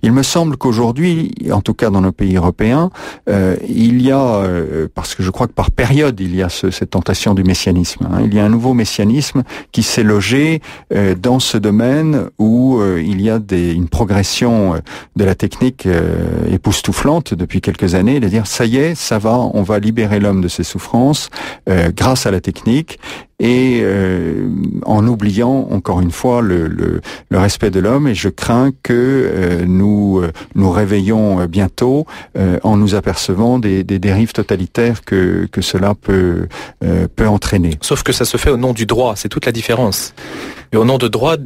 Il me semble qu'aujourd'hui, en tout cas dans nos pays européens, il y a, parce que je crois que par période, il y a cette tentation du messianisme. Il y a un nouveau messianisme qui s'est logé dans ce domaine où il y a une progression de la technique époustouflante depuis quelques années, de dire ça y est, ça va, on va libérer l'homme de ses souffrances grâce à la technique. Et en oubliant encore une fois le respect de l'homme, et je crains que nous réveillons bientôt en nous apercevant des dérives totalitaires que cela peut entraîner. Sauf que ça se fait au nom du droit, c'est toute la différence. Et au nom du droit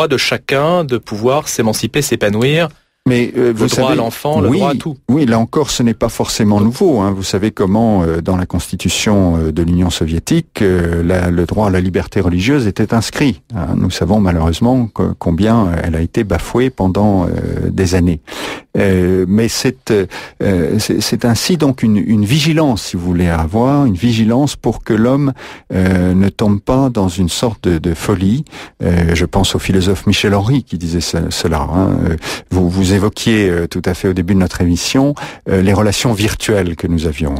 de chacun de pouvoir s'émanciper, s'épanouir. Mais le droit à l'enfant, le droit à tout. Oui, là encore, ce n'est pas forcément nouveau. Vous savez comment, dans la constitution de l'Union soviétique, le droit à la liberté religieuse était inscrit. Nous savons malheureusement combien elle a été bafouée pendant des années. Mais c'est ainsi donc une vigilance, si vous voulez, à avoir, une vigilance pour que l'homme ne tombe pas dans une sorte de folie. Je pense au philosophe Michel Henry qui disait cela. Vous évoquiez tout à fait au début de notre émission les relations virtuelles que nous avions.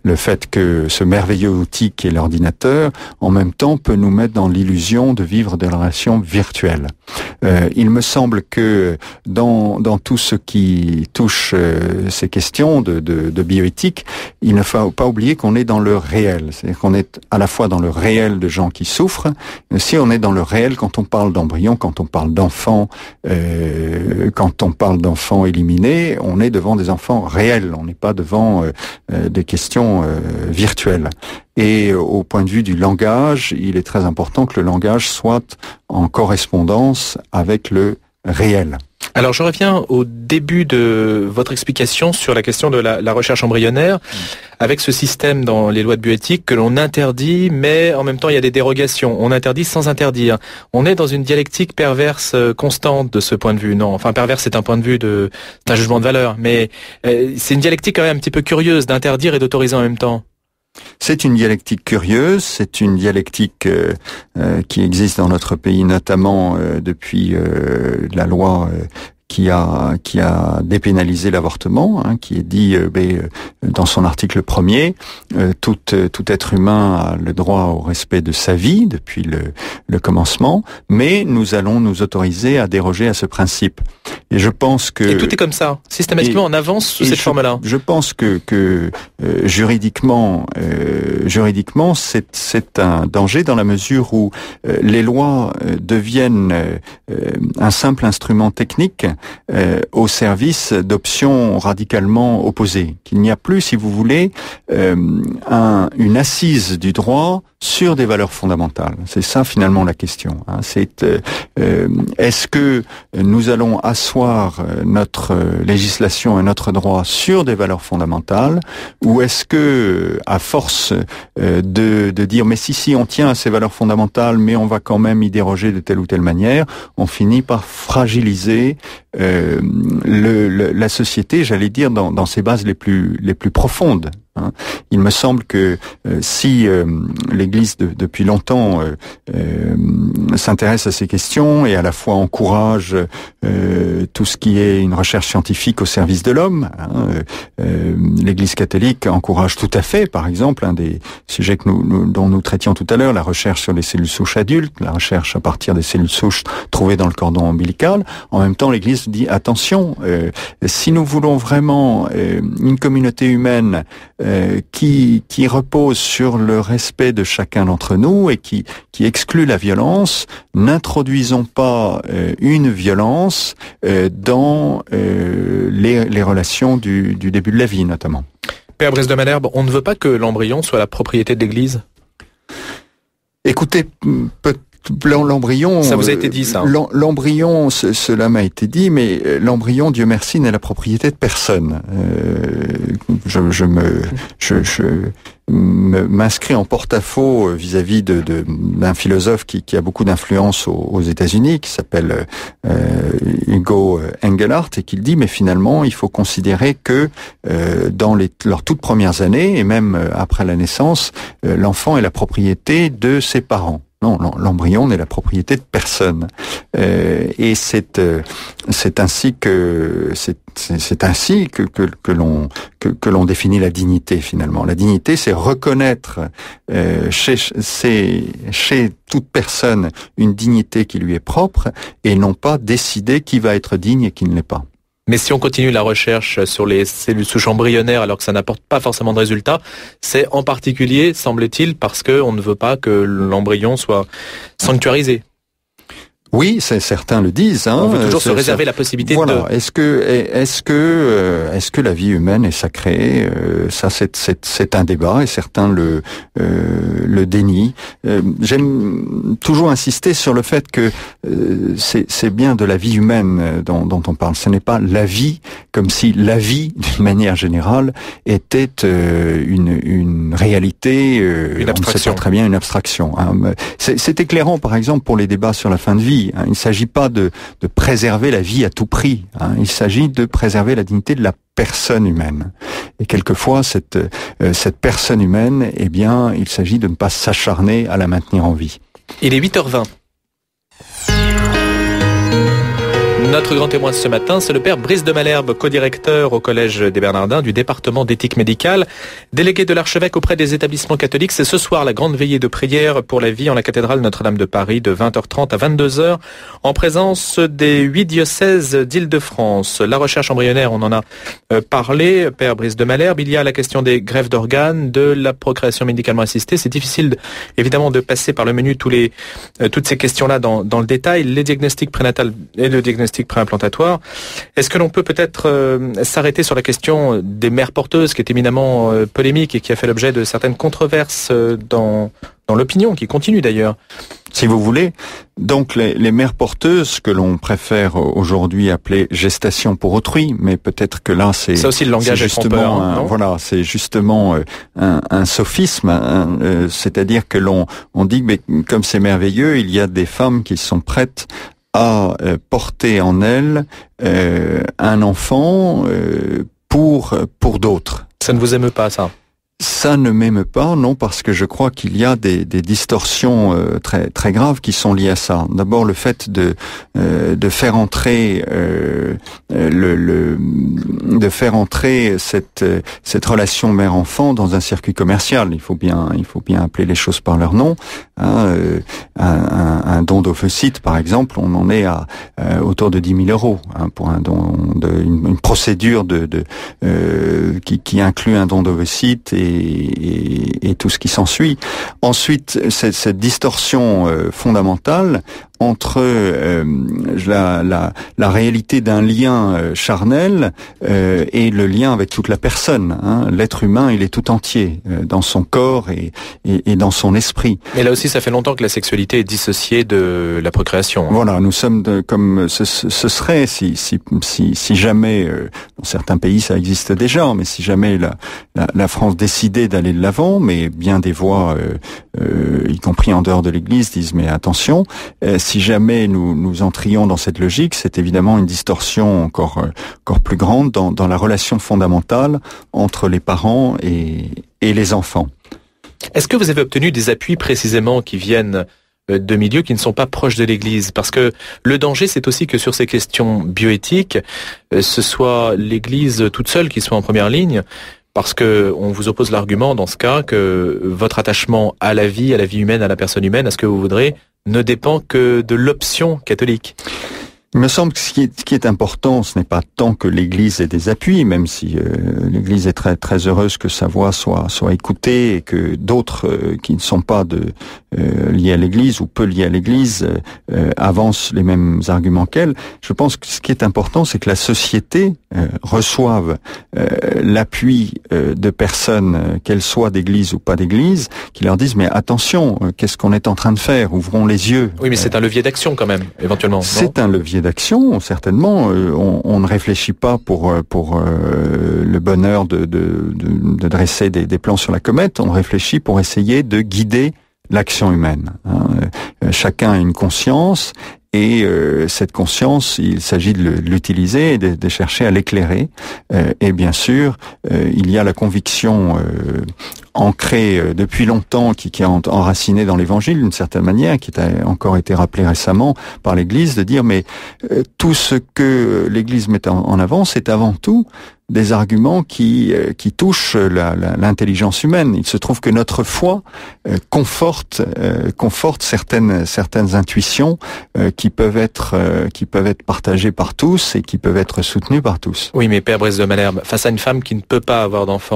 Le fait que ce merveilleux outil qui est l'ordinateur, en même temps, peut nous mettre dans l'illusion de vivre des relations virtuelles. Il me semble que dans tout ce qui touche ces questions de bioéthique, il ne faut pas oublier qu'on est dans le réel. C'est-à-dire qu'on est à la fois dans le réel de gens qui souffrent, mais aussi on est dans le réel quand on parle d'embryons, quand on parle d'enfants, quand on parle d'enfants éliminés, on est devant des enfants réels, on n'est pas devant des questions virtuelles. Et au point de vue du langage, il est très important que le langage soit en correspondance avec le réel. Alors je reviens au début de votre explication sur la question de la recherche embryonnaire, avec ce système dans les lois de bioéthique que l'on interdit, mais en même temps il y a des dérogations. On interdit sans interdire. On est dans une dialectique perverse constante de ce point de vue. Non, enfin perverse c'est un point de vue c'est un jugement de valeur, mais c'est une dialectique quand même un petit peu curieuse d'interdire et d'autoriser en même temps. C'est une dialectique curieuse, c'est une dialectique qui existe dans notre pays, notamment depuis la loi qui a dépénalisé l'avortement, qui est dit dans son article 1er, tout être humain a le droit au respect de sa vie depuis le commencement, mais nous allons nous autoriser à déroger à ce principe. Et je pense que... Et tout est comme ça, systématiquement en avance sous cette forme-là. Je pense que juridiquement, c'est un danger dans la mesure où les lois deviennent un simple instrument technique au service d'options radicalement opposées. Qu'il n'y a plus, si vous voulez, une assise du droit sur des valeurs fondamentales. C'est ça finalement la question. C'est est-ce que nous allons asseoir notre législation et notre droit sur des valeurs fondamentales, ou est-ce que, à force de dire mais si on tient à ces valeurs fondamentales, mais on va quand même y déroger de telle ou telle manière, on finit par fragiliser la société, j'allais dire dans ses bases les plus profondes. Il me semble que si l'Église depuis longtemps s'intéresse à ces questions et à la fois encourage tout ce qui est une recherche scientifique au service de l'homme, l'Église catholique encourage tout à fait, par exemple, un des sujets dont nous traitions tout à l'heure, la recherche sur les cellules souches adultes, la recherche à partir des cellules souches trouvées dans le cordon ombilical. En même temps, l'Église dit attention, si nous voulons vraiment une communauté humaine qui repose sur le respect de chacun d'entre nous et qui exclut la violence, n'introduisons pas une violence dans les relations du début de la vie, notamment. Père Brice de Malherbe, on ne veut pas que l'embryon soit la propriété de l'Église ? Écoutez, l'embryon... Ça vous a été dit, ça. L'embryon, cela m'a été dit, mais l'embryon, Dieu merci, n'est la propriété de personne. Je m'inscris en porte-à-faux vis-à-vis d'un philosophe qui a beaucoup d'influence aux États-Unis, qui s'appelle Hugo Engelhardt, et qui dit, mais finalement, il faut considérer que dans leurs toutes premières années, et même après la naissance, l'enfant est la propriété de ses parents. Non, l'embryon n'est la propriété de personne. Et c'est ainsi que l'on définit la dignité finalement. La dignité, c'est reconnaître chez toute personne une dignité qui lui est propre et non pas décider qui va être digne et qui ne l'est pas. Mais si on continue la recherche sur les cellules souches embryonnaires alors que ça n'apporte pas forcément de résultats, c'est en particulier, semble-t-il, parce qu'on ne veut pas que l'embryon soit sanctuarisé. Oui, certains le disent. On veut toujours se réserver la possibilité de... Est-ce que la vie humaine est sacrée? Ça, c'est un débat et certains le dénient. J'aime toujours insister sur le fait que c'est bien de la vie humaine dont on parle. Ce n'est pas la vie, comme si la vie, d'une manière générale, était une réalité. Une abstraction. On ne sait pas très bien, une abstraction. C'est éclairant, par exemple, pour les débats sur la fin de vie. Il ne s'agit pas de préserver la vie à tout prix. Il s'agit de préserver la dignité de la personne humaine. Et quelquefois, cette personne humaine, eh bien, il s'agit de ne pas s'acharner à la maintenir en vie. Il est 8h20. Notre grand témoin ce matin, c'est le père Brice de Malherbe, co-directeur au Collège des Bernardins du département d'éthique médicale, délégué de l'archevêque auprès des établissements catholiques. C'est ce soir la grande veillée de prière pour la vie en la cathédrale Notre-Dame de Paris de 20h30 à 22h en présence des 8 diocèses d'Île-de-France. La recherche embryonnaire, on en a parlé, père Brice de Malherbe. Il y a la question des greffes d'organes, de la procréation médicalement assistée. C'est difficile évidemment de passer par le menu toutes ces questions-là dans le détail. Les diagnostics prénatales et le diagnostic préimplantatoire. Est-ce que l'on peut peut-être s'arrêter sur la question des mères porteuses qui est éminemment polémique et qui a fait l'objet de certaines controverses dans l'opinion, qui continue d'ailleurs? Si vous voulez, donc les mères porteuses que l'on préfère aujourd'hui appeler gestation pour autrui, mais peut-être que là c'est ça aussi le langage est trompeur, voilà, c'est justement un sophisme, c'est-à-dire que on dit mais comme c'est merveilleux, il y a des femmes qui sont prêtes à porter en elles un enfant pour d'autres. Ça ne vous émeut pas, ça? Ça ne m'émeut pas, non, parce que je crois qu'il y a des distorsions très très graves qui sont liées à ça. D'abord, le fait de faire entrer de faire entrer cette relation mère-enfant dans un circuit commercial. Il faut bien appeler les choses par leur nom. Un don d'ovocytes, par exemple, on en est à autour de 10 000 € pour un don une procédure qui inclut un don d'ovocytes et tout ce qui s'ensuit. Ensuite, cette distorsion fondamentale entre la réalité d'un lien charnel et le lien avec toute la personne. L'être humain, il est tout entier dans son corps et dans son esprit. Mais là aussi, ça fait longtemps que la sexualité est dissociée de la procréation. Voilà, nous sommes comme ce serait si jamais dans certains pays ça existe déjà, mais si jamais la France décidait d'aller de l'avant, mais bien des voix, y compris en dehors de l'Église, disent mais attention. Si jamais nous entrions dans cette logique, c'est évidemment une distorsion encore plus grande dans la relation fondamentale entre les parents et les enfants. Est-ce que vous avez obtenu des appuis précisément qui viennent de milieux qui ne sont pas proches de l'Église? Parce que le danger, c'est aussi que sur ces questions bioéthiques, ce soit l'Église toute seule qui soit en première ligne, parce que on vous oppose l'argument dans ce cas que votre attachement à la vie humaine, à la personne humaine, à ce que vous voudrez, ne dépend que de l'option catholique. Il me semble que ce qui est important, ce n'est pas tant que l'Église ait des appuis, même si l'Église est très très heureuse que sa voix soit écoutée et que d'autres qui ne sont pas liés à l'Église ou peu liés à l'Église avancent les mêmes arguments qu'elle. Je pense que ce qui est important, c'est que la société reçoive l'appui de personnes, qu'elles soient d'Église ou pas d'Église, qui leur disent mais attention, qu'est-ce qu'on est en train de faire? Ouvrons les yeux. Oui, mais c'est un levier d'action quand même, éventuellement. C'est un levier d'action, certainement. On ne réfléchit pas pour le bonheur de dresser des plans sur la comète. On réfléchit pour essayer de guider l'action humaine. Chacun a une conscience et cette conscience, il s'agit de l'utiliser et de chercher à l'éclairer. Et bien sûr, il y a la conviction ancré depuis longtemps, qui est enraciné dans l'Évangile d'une certaine manière, qui a encore été rappelé récemment par l'Église, de dire mais tout ce que l'Église met en avant, c'est avant tout des arguments qui touchent l'intelligence humaine. Il se trouve que notre foi conforte certaines intuitions qui peuvent être partagées par tous et qui peuvent être soutenues par tous. Oui, mais Père Brice de Malherbe, face à une femme qui ne peut pas avoir d'enfant,